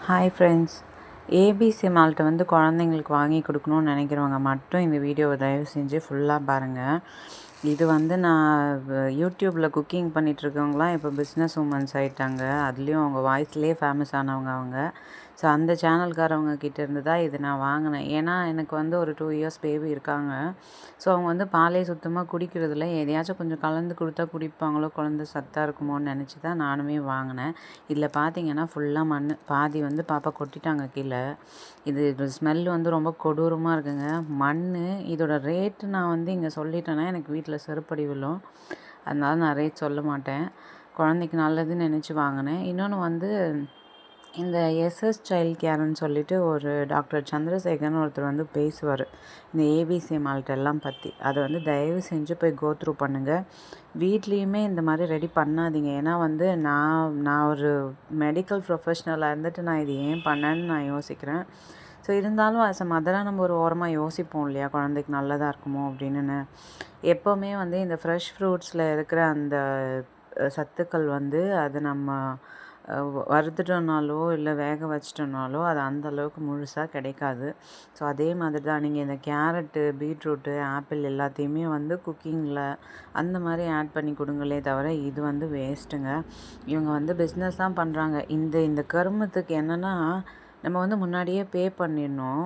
Hi friends. ABC மால்ட்டை வந்து குழந்தைங்களுக்கு வாங்கி கொடுக்கணும்னு நினைக்கிறவங்க மட்டும் இந்த வீடியோவை தயவு செஞ்சு ஃபுல்லாக பாருங்கள். இது வந்து நான் யூடியூப்பில் குக்கிங் பண்ணிகிட்ருக்கவங்களாம் இப்போ பிஸ்னஸ் உமன்ஸ் ஆகிட்டாங்க. அதுலேயும் அவங்க வாய்ஸ்லேயே ஃபேமஸ் ஆனவங்க அவங்க. ஸோ அந்த சேனல்காரவங்க கிட்ட இருந்து தான் இது நான் வாங்கினேன். ஏன்னா எனக்கு வந்து ஒரு 2 இயர்ஸ் பேபி இருக்காங்க. ஸோ அவங்க வந்து பாலே சுத்தமாக குடிக்கிறதில்ல. எதையாச்சும் கொஞ்சம் கலந்து கொடுத்தா குடிப்பாங்களோ, குழந்த சத்தாக இருக்குமோன்னு நினச்சி தான் நானுமே வாங்கினேன். இதில் பார்த்தீங்கன்னா ஃபுல்லாக மண், பாதி வந்து பாப்பா கொட்டிட்டாங்க கீழே. இது ஸ்மெல் வந்து ரொம்ப கொடூரமாக இருக்குங்க. மண். இதோட ரேட்டு நான் வந்து இங்கே சொல்லிட்டேன்னா எனக்கு வீட்டில் செருப்படி விழும். அதனால நான் ரேட் சொல்ல மாட்டேன். குழந்தைக்கு நல்லதுன்னு நினச்சி வாங்கினேன். இன்னொன்று வந்து இந்த எஸ்எஸ் சைல்ட் கேர்ன்னு சொல்லிட்டு ஒரு டாக்டர் சந்திரசேகர்னு ஒருத்தர் வந்து பேசுவார் இந்த ஏபிசி மால்ட்டெல்லாம் பற்றி. அதை வந்து தயவு செஞ்சு போய் கோத்ரூ பண்ணுங்கள். வீட்லேயுமே இந்த மாதிரி ரெடி பண்ணாதீங்க. ஏன்னா வந்து நான் ஒரு மெடிக்கல் ப்ரொஃபஷ்னலாக இருந்துட்டு நான் இது ஏன் பண்ணேன்னு நான் யோசிக்கிறேன். ஸோ இருந்தாலும் ஆஸ் அ மதராக நம்ம ஒரு ஓரமாக யோசிப்போம் இல்லையா, குழந்தைக்கு நல்லதாக இருக்குமோ அப்படின்னு. எப்போவுமே வந்து இந்த ஃப்ரெஷ் ஃப்ரூட்ஸில் இருக்கிற அந்த சத்துக்கள் வந்து அது நம்ம வறுத்துட்டோம்னாலோ இல்லை வேக வச்சிட்டோம்னாலோ அது அந்த அளவுக்கு முழுசாக கிடைக்காது. ஸோ அதே மாதிரி தான் நீங்கள் இந்த கேரட்டு, பீட்ரூட்டு, ஆப்பிள் எல்லாத்தையுமே வந்து குக்கிங்கில் அந்த மாதிரி ஆட் பண்ணி கொடுங்களே தவிர இது வந்து வேஸ்ட்டுங்க. இவங்க வந்து பிஸ்னஸ் தான் பண்ணுறாங்க. இந்த கருமத்துக்கு என்னென்னா, நம்ம வந்து முன்னாடியே பே பண்ணிடணும்.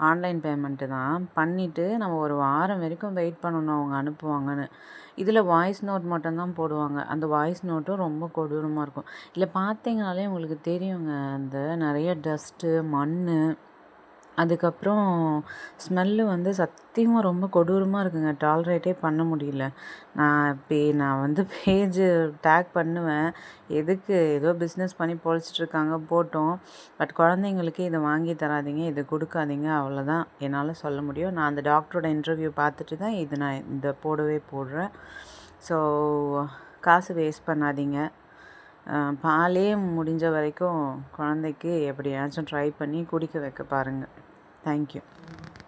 ஆன்லைன் பேமெண்ட்டு தான் பண்ணிவிட்டு நம்ம ஒரு வாரம் வரைக்கும் வெயிட் பண்ணணும் அவங்க அனுப்புவாங்கன்னு. இதில் வாய்ஸ் நோட் மட்டும்தான் போடுவாங்க. அந்த வாய்ஸ் நோட்டும் ரொம்ப கொடூரமாக இருக்கும். இல்லை பார்த்தீங்கனாலே உங்களுக்கு தெரியுங்க, அந்த நிறைய டஸ்ட்டு, மண், அதுக்கப்புறம் ஸ்மெல்லு வந்து சத்தியமாக ரொம்ப கொடூரமாக இருக்குங்க. டாலரேட்டே பண்ண முடியல. நான் வந்து பேஜு டேக் பண்ணுவேன். எதுக்கு, ஏதோ பிஸ்னஸ் பண்ணி பொழைச்சிட்ருக்காங்க போட்டோம். பட் குழந்தைங்களுக்கு இதை வாங்கி தராதீங்க, இதை கொடுக்காதீங்க, அவ்வளோதான் என்னால் சொல்ல முடியும். நான் அந்த டாக்டரோட இன்டர்வியூ பார்த்துட்டு தான் நான் இந்த போடுறேன். ஸோ காசு வேஸ்ட் பண்ணாதீங்க. பாலே முடிஞ்ச வரைக்கும் குழந்தைக்கு எப்படியாச்சும் ட்ரை பண்ணி குடிக்க வைக்க பாருங்கள். தேங்க்யூ.